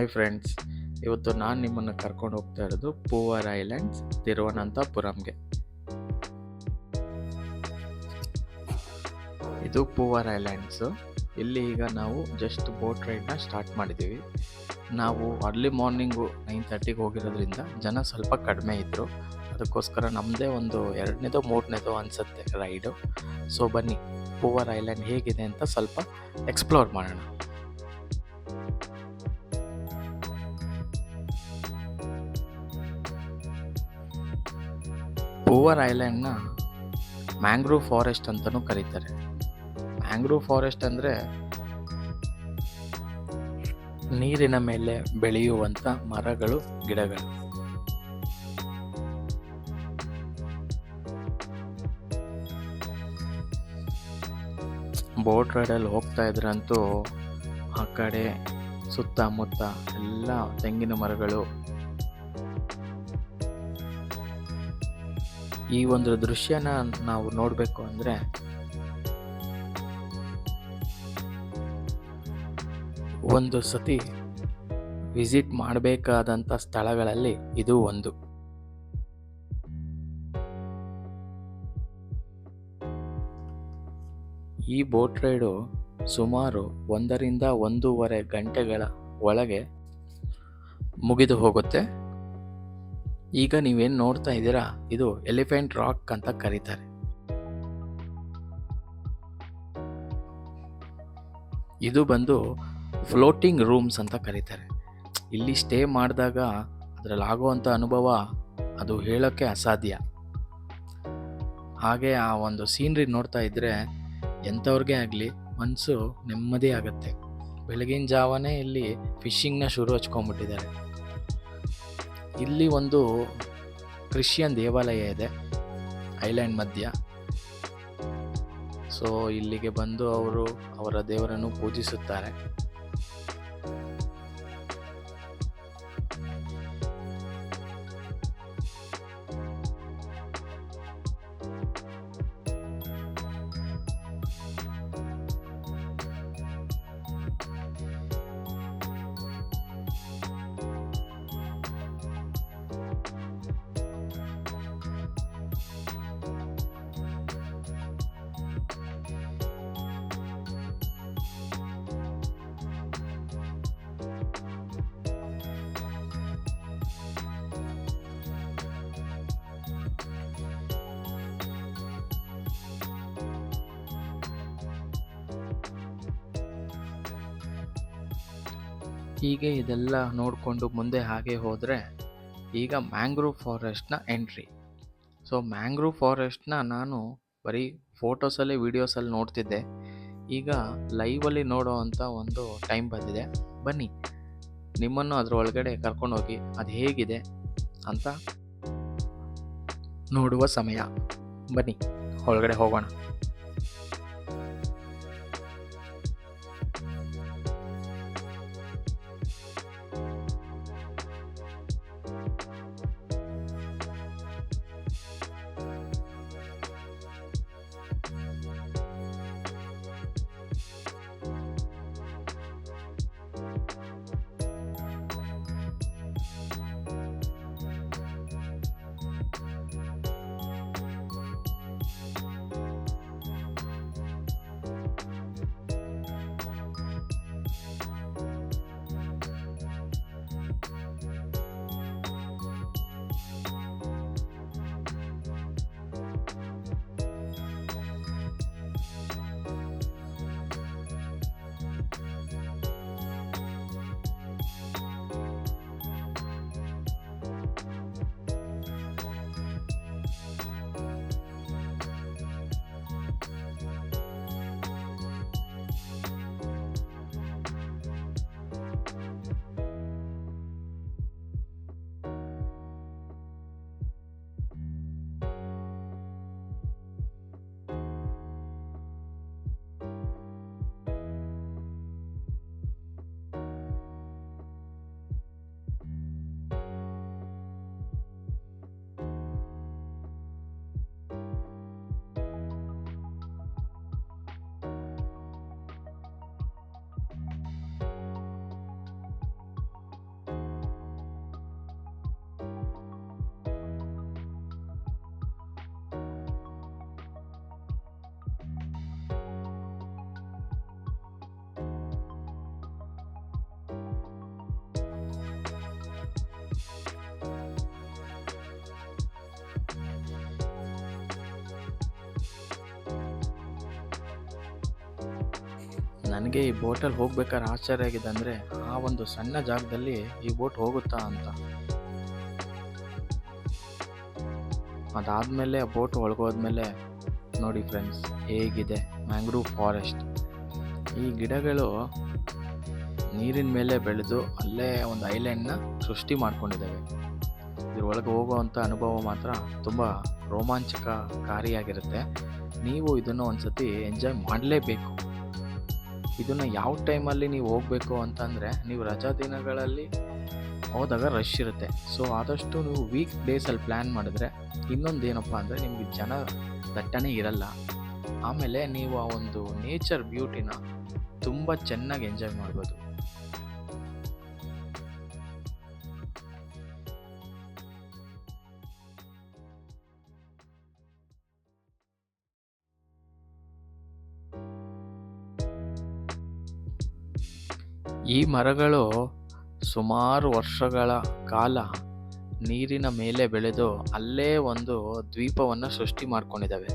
Hi friends, ಇವತ್ತು ನಾನು ನಿಮ್ಮನ್ನು ಕರ್ಕೊಂಡು ಹೋಗ್ತಾ ಇರೋದು ಪೂವರ್ ಐಲ್ಯಾಂಡ್ಸ್ ತಿರುವನಂತಪುರಂಗೆ. ಇದು ಪೂವರ್ ಐಲ್ಯಾಂಡ್ಸು. ಇಲ್ಲಿ ಈಗ ನಾವು ಜಸ್ಟ್ ಬೋಟ್ ರೈಡ್ನ ಸ್ಟಾರ್ಟ್ ಮಾಡಿದ್ದೀವಿ. ನಾವು ಅರ್ಲಿ ಮಾರ್ನಿಂಗು 9:30ಗೆ ಹೋಗಿರೋದ್ರಿಂದ ಜನ ಸ್ವಲ್ಪ ಕಡಿಮೆ ಇದ್ದರು. ಅದಕ್ಕೋಸ್ಕರ ನಮ್ಮದೇ ಒಂದು 2ನೇದೋ 3ನೇದೋ ಅನಿಸುತ್ತೆ ರೈಡು. ಸೊ ಬನ್ನಿ, ಪೂವರ್ ಐಲ್ಯಾಂಡ್ ಹೇಗಿದೆ ಅಂತ ಸ್ವಲ್ಪ ಎಕ್ಸ್ಪ್ಲೋರ್ ಮಾಡೋಣ. ಪೂವರ್ ಐಲ್ಯಾಂಡ್ನ ಮ್ಯಾಂಗ್ರೋವ್ ಫಾರೆಸ್ಟ್ ಅಂತಲೂ ಕರೀತಾರೆ. ಮ್ಯಾಂಗ್ರೋವ್ ಫಾರೆಸ್ಟ್ ಅಂದರೆ ನೀರಿನ ಮೇಲೆ ಬೆಳೆಯುವಂಥ ಮರಗಳು, ಗಿಡಗಳು. ಬೋಟ್ ರೈಡಲ್ಲಿ ಹೋಗ್ತಾ ಇದ್ರಂತೂ ಆ ಕಡೆ ಸುತ್ತಮುತ್ತ ಎಲ್ಲ ತೆಂಗಿನ ಮರಗಳು. ಈ ಒಂದು ದೃಶ್ಯನ ನಾವು ನೋಡಬೇಕು ಅಂದರೆ ಒಂದು ಸತಿ ವಿಸಿಟ್ ಮಾಡಬೇಕಾದಂಥ ಸ್ಥಳಗಳಲ್ಲಿ ಇದು ಒಂದು. ಈ ಬೋಟ್ ರೈಡು ಸುಮಾರು 1 ರಿಂದ 1.5 ಗಂಟೆಗಳ ಒಳಗೆ ಮುಗಿದು ಹೋಗುತ್ತೆ. ಈಗ ನೀವೇನು ನೋಡ್ತಾ ಇದ್ದೀರಾ, ಇದು ಎಲಿಫೆಂಟ್ ರಾಕ್ ಅಂತ ಕರೀತಾರೆ. ಇದು ಬಂದು ಫ್ಲೋಟಿಂಗ್ ರೂಮ್ಸ್ ಅಂತ ಕರೀತಾರೆ. ಇಲ್ಲಿ ಸ್ಟೇ ಮಾಡಿದಾಗ ಅದರಲ್ಲಿ ಆಗುವಂಥ ಅನುಭವ ಅದು ಹೇಳೋಕ್ಕೆ ಅಸಾಧ್ಯ. ಹಾಗೆ ಆ ಒಂದು ಸೀನ್ರಿ ನೋಡ್ತಾ ಇದ್ದರೆ ಎಂಥವ್ರಿಗೆ ಆಗಲಿ ಮನಸ್ಸು ನೆಮ್ಮದಿ ಆಗುತ್ತೆ. ಬೆಳಗಿನ ಜಾವನೇ ಇಲ್ಲಿ ಫಿಶಿಂಗ್ನ ಶುರು ಹಚ್ಕೊಂಡ್ಬಿಟ್ಟಿದ್ದಾರೆ. ಇಲ್ಲಿ ಒಂದು ಕ್ರಿಶ್ಚಿಯನ್ ದೇವಾಲಯ ಇದೆ ಐಲ್ಯಾಂಡ್ ಮಧ್ಯ. ಸೊ ಇಲ್ಲಿಗೆ ಬಂದು ಅವರು ಅವರ ದೇವರನ್ನು ಪೂಜಿಸುತ್ತಾರೆ. ಹೀಗೆ ಇದೆಲ್ಲ ನೋಡಿಕೊಂಡು ಮುಂದೆ ಹಾಗೆ ಹೋದರೆ ಈಗ ಮ್ಯಾಂಗ್ರೋವ್ ಫಾರೆಸ್ಟ್ನ ಎಂಟ್ರಿ. ಸೊ ಮ್ಯಾಂಗ್ರೋವ್ ಫಾರೆಸ್ಟ್ನ ನಾನು ಬರೀ ಫೋಟೋಸಲ್ಲಿ, ವೀಡಿಯೋಸಲ್ಲಿ ನೋಡ್ತಿದ್ದೆ. ಈಗ ಲೈವಲ್ಲಿ ನೋಡೋ ಅಂಥ ಒಂದು ಟೈಮ್ ಬಂದಿದೆ. ಬನ್ನಿ, ನಿಮ್ಮನ್ನು ಅದರ ಒಳಗಡೆ ಕರ್ಕೊಂಡೋಗಿ ಅದು ಹೇಗಿದೆ ಅಂತ ನೋಡುವ ಸಮಯ. ಬನ್ನಿ, ಒಳಗಡೆ ಹೋಗೋಣ. ನನಗೆ ಈ ಬೋಟಲ್ಲಿ ಹೋಗ್ಬೇಕಾದ್ರೆ ಆಶ್ಚರ್ಯ ಆಗಿದೆ ಅಂದರೆ, ಆ ಒಂದು ಸಣ್ಣ ಜಾಗದಲ್ಲಿ ಈ ಬೋಟ್ ಹೋಗುತ್ತಾ ಅಂತ. ಅದಾದಮೇಲೆ ಆ ಬೋಟ್ ಒಳಗೋದ್ಮೇಲೆ ನೋಡಿ ಫ್ರೆಂಡ್ಸ್, ಹೇಗಿದೆ ಮ್ಯಾಂಗ್ರೂವ್ ಫಾರೆಸ್ಟ್. ಈ ಗಿಡಗಳು ನೀರಿನ ಮೇಲೆ ಬೆಳೆದು ಅಲ್ಲೇ ಒಂದು ಐಲ್ಯಾಂಡ್ನ ಸೃಷ್ಟಿ ಮಾಡ್ಕೊಂಡಿದ್ದಾವೆ. ಇದ್ರೊಳಗೆ ಹೋಗುವಂಥ ಅನುಭವ ಮಾತ್ರ ತುಂಬ ರೋಮಾಂಚಕಕಾರಿಯಾಗಿರುತ್ತೆ. ನೀವು ಇದನ್ನು ಒಂದು ಸತಿ ಎಂಜಾಯ್ ಮಾಡಲೇಬೇಕು. ಇದನ್ನು ಯಾವ ಟೈಮಲ್ಲಿ ನೀವು ಹೋಗಬೇಕು ಅಂತಂದರೆ, ನೀವು ರಜಾ ದಿನಗಳಲ್ಲಿ ಹೋದಾಗ ರಶ್ ಇರುತ್ತೆ. ಸೊ ಆದಷ್ಟು ನೀವು ವೀಕ್ ಡೇಸಲ್ಲಿ ಪ್ಲ್ಯಾನ್ ಮಾಡಿದ್ರೆ, ಇನ್ನೊಂದು ಏನಪ್ಪ ಅಂದರೆ ನಿಮಗೆ ಜನ ದಟ್ಟಣೆ ಇರಲ್ಲ. ಆಮೇಲೆ ನೀವು ಆ ಒಂದು ನೇಚರ್ ಬ್ಯೂಟಿನ ತುಂಬ ಚೆನ್ನಾಗಿ ಎಂಜಾಯ್ ಮಾಡ್ಬೋದು. ಈ ಮರಗಳು ಸುಮಾರು ವರ್ಷಗಳ ಕಾಲ ನೀರಿನ ಮೇಲೆ ಬೆಳೆದು ಅಲ್ಲೇ ಒಂದು ದ್ವೀಪವನ್ನು ಸೃಷ್ಟಿ ಮಾಡ್ಕೊಂಡಿದ್ದಾವೆ.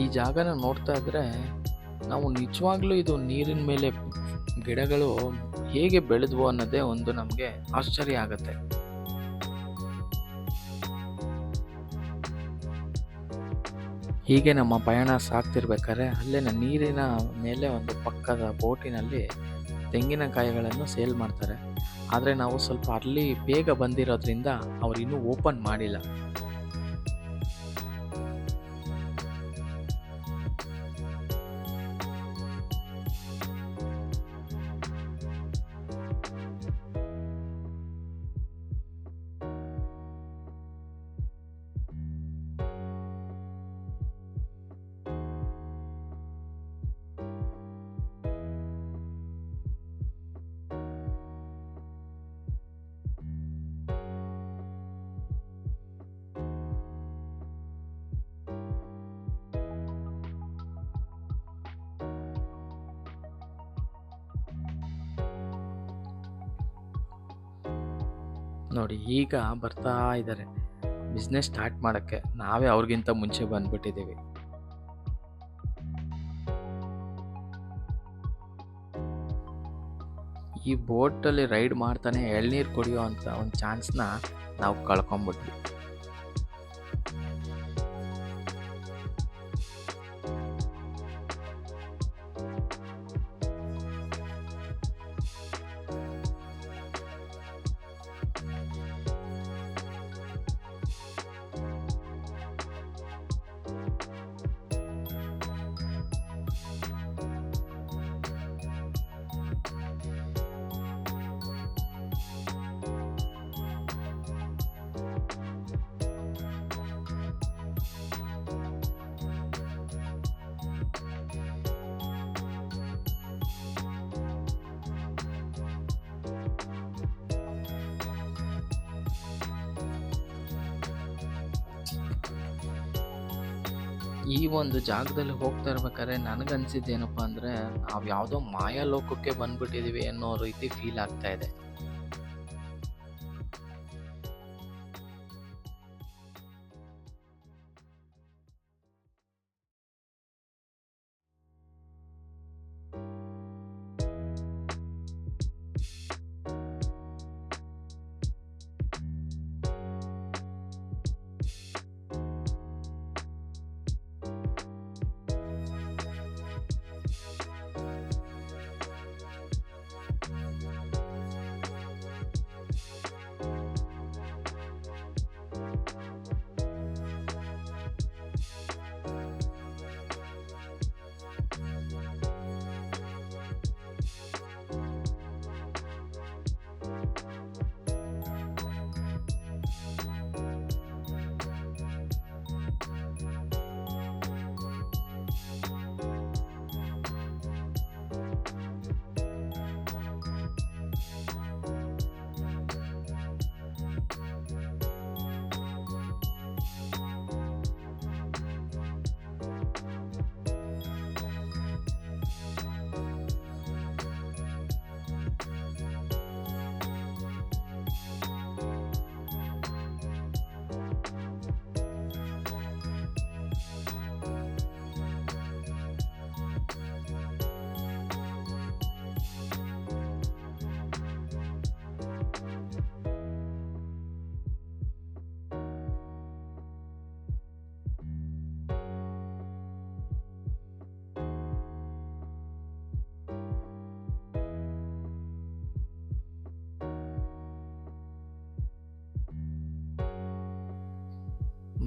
ಈ ಜಾಗನ ನೋಡ್ತಾ ಇದ್ರೆ ನಾವು ನಿಜವಾಗ್ಲೂ ಇದು ನೀರಿನ ಮೇಲೆ ಗಿಡಗಳು ಹೇಗೆ ಬೆಳೆದ್ವು ಅನ್ನೋದೇ ಒಂದು ನಮಗೆ ಆಶ್ಚರ್ಯ ಆಗುತ್ತೆ. ಹೀಗೆ ನಮ್ಮ ಪಯಣ ಸಾಗ್ತಿರ್ಬೇಕಾದ್ರೆ ಅಲ್ಲೇನ ನೀರಿನ ಮೇಲೆ ಒಂದು ಪಕ್ಕದ ಬೋಟಿನಲ್ಲಿ ತೆಂಗಿನಕಾಯಿಗಳನ್ನು ಸೇಲ್ ಮಾಡ್ತಾರೆ. ಆದರೆ ನಾವು ಸ್ವಲ್ಪ ಅಲ್ಲಿ ಬೇಗ ಬಂದಿರೋದ್ರಿಂದ ಅವ್ರು ಇನ್ನೂ ಓಪನ್ ಮಾಡಿಲ್ಲ. ನೋಡಿ ಈಗ ಬರ್ತಾ ಇದ್ದಾರೆ ಬಿಸ್ನೆಸ್ ಸ್ಟಾರ್ಟ್ ಮಾಡೋಕ್ಕೆ. ನಾವೇ ಅವ್ರಿಗಿಂತ ಮುಂಚೆ ಬಂದ್ಬಿಟ್ಟಿದ್ದೀವಿ. ಈ ಬೋಟಲ್ಲಿ ರೈಡ್ ಮಾಡ್ತಾನೆ ಎಳ್ನೀರು ಕುಡಿಯೋ ಅಂತ ಒಂದು ಚಾನ್ಸ್ನ ನಾವು ಕಳ್ಕೊಂಬಿಟ್ವಿ. ಈ ಒಂದು ಜಾಗದಲ್ಲಿ ಹೋಗ್ತಾ ಇರ್ಬೇಕಾದ್ರೆ ನನಗನ್ಸಿದ್ದೇನಪ್ಪ ಅಂದರೆ, ನಾವು ಯಾವುದೋ ಮಾಯಾಲೋಕಕ್ಕೆ ಬಂದ್ಬಿಟ್ಟಿದ್ದೀವಿ ಅನ್ನೋ ರೀತಿ ಫೀಲ್ ಆಗ್ತಾ ಇದೆ.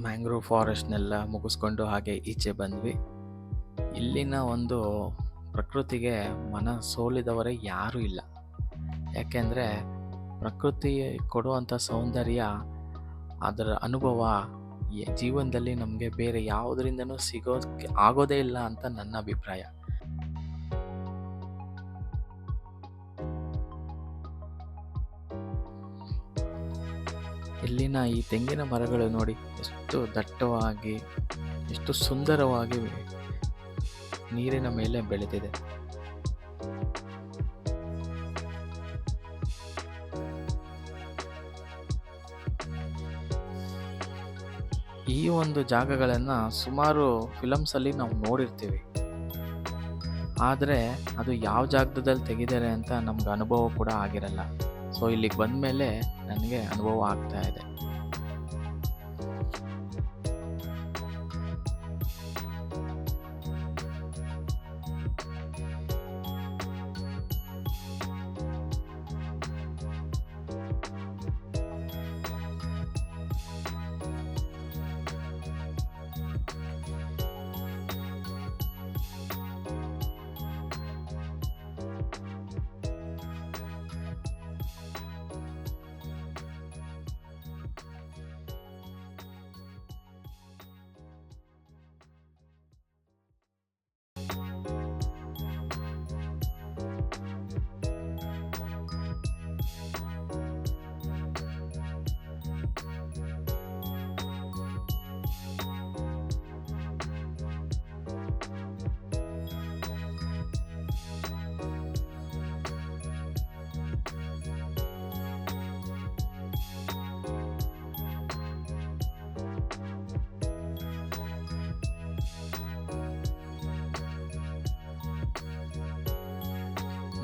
ಮ್ಯಾಂಗ್ರೋವ್ ಫಾರೆಸ್ಟ್ನೆಲ್ಲ ಮುಗಿಸ್ಕೊಂಡು ಹಾಗೆ ಈಚೆ ಬಂದ್ವಿ. ಇಲ್ಲಿನ ಒಂದು ಪ್ರಕೃತಿಗೆ ಮನ ಸೋಲಿದವರೇ ಯಾರೂ ಇಲ್ಲ. ಯಾಕೆಂದರೆ ಪ್ರಕೃತಿ ಕೊಡುವಂಥ ಸೌಂದರ್ಯ, ಅದರ ಅನುಭವ ಜೀವನದಲ್ಲಿ ನಮಗೆ ಬೇರೆ ಯಾವುದರಿಂದನೂ ಸಿಗೋಕ್ಕೆ ಆಗೋದೇ ಇಲ್ಲ ಅಂತ ನನ್ನ ಅಭಿಪ್ರಾಯ. ಇಲ್ಲಿನ ಈ ತೆಂಗಿನ ಮರಗಳು ನೋಡಿ ಎಷ್ಟು ದಟ್ಟವಾಗಿ, ಎಷ್ಟು ಸುಂದರವಾಗಿ ನೀರಿನ ಮೇಲೆ ಬೆಳೆದಿದೆ. ಈ ಒಂದು ಜಾಗಗಳನ್ನು ಸುಮಾರು ಫಿಲಮ್ಸಲ್ಲಿ ನಾವು ನೋಡಿರ್ತೀವಿ, ಆದರೆ ಅದು ಯಾವ ಜಾಗದಲ್ಲಿ ತೆಗೆದಿದ್ದಾರೆ ಅಂತ ನಮ್ಗೆ ಅನುಭವ ಕೂಡ ಆಗಿರಲ್ಲ. ಸೊ ಇಲ್ಲಿಗೆ ಬಂದಮೇಲೆ ನನಗೆ ಅನುಭವ ಆಗ್ತಾ ಇದೆ.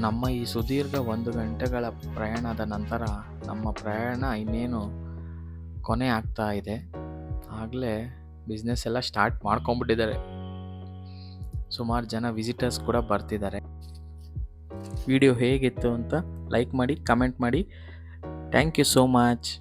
ನಮ್ಮ ಈ ಸುದೀರ್ಘ 1 ಗಂಟೆಗಳ ಪ್ರಯಾಣದ ನಂತರ ನಮ್ಮ ಪ್ರಯಾಣ ಇನ್ನೇನು ಕೊನೆ ಆಗ್ತಾ ಇದೆ. ಆಗಲೇ ಬಿಸ್ನೆಸ್ ಎಲ್ಲ ಸ್ಟಾರ್ಟ್ ಮಾಡ್ಕೊಂಬಿಟ್ಟಿದ್ದಾರೆ. ಸುಮಾರು ಜನ ವಿಸಿಟರ್ಸ್ ಕೂಡ ಬರ್ತಿದ್ದಾರೆ. ವಿಡಿಯೋ ಹೇಗಿತ್ತು ಅಂತ ಲೈಕ್ ಮಾಡಿ, ಕಮೆಂಟ್ ಮಾಡಿ. Thank you so much.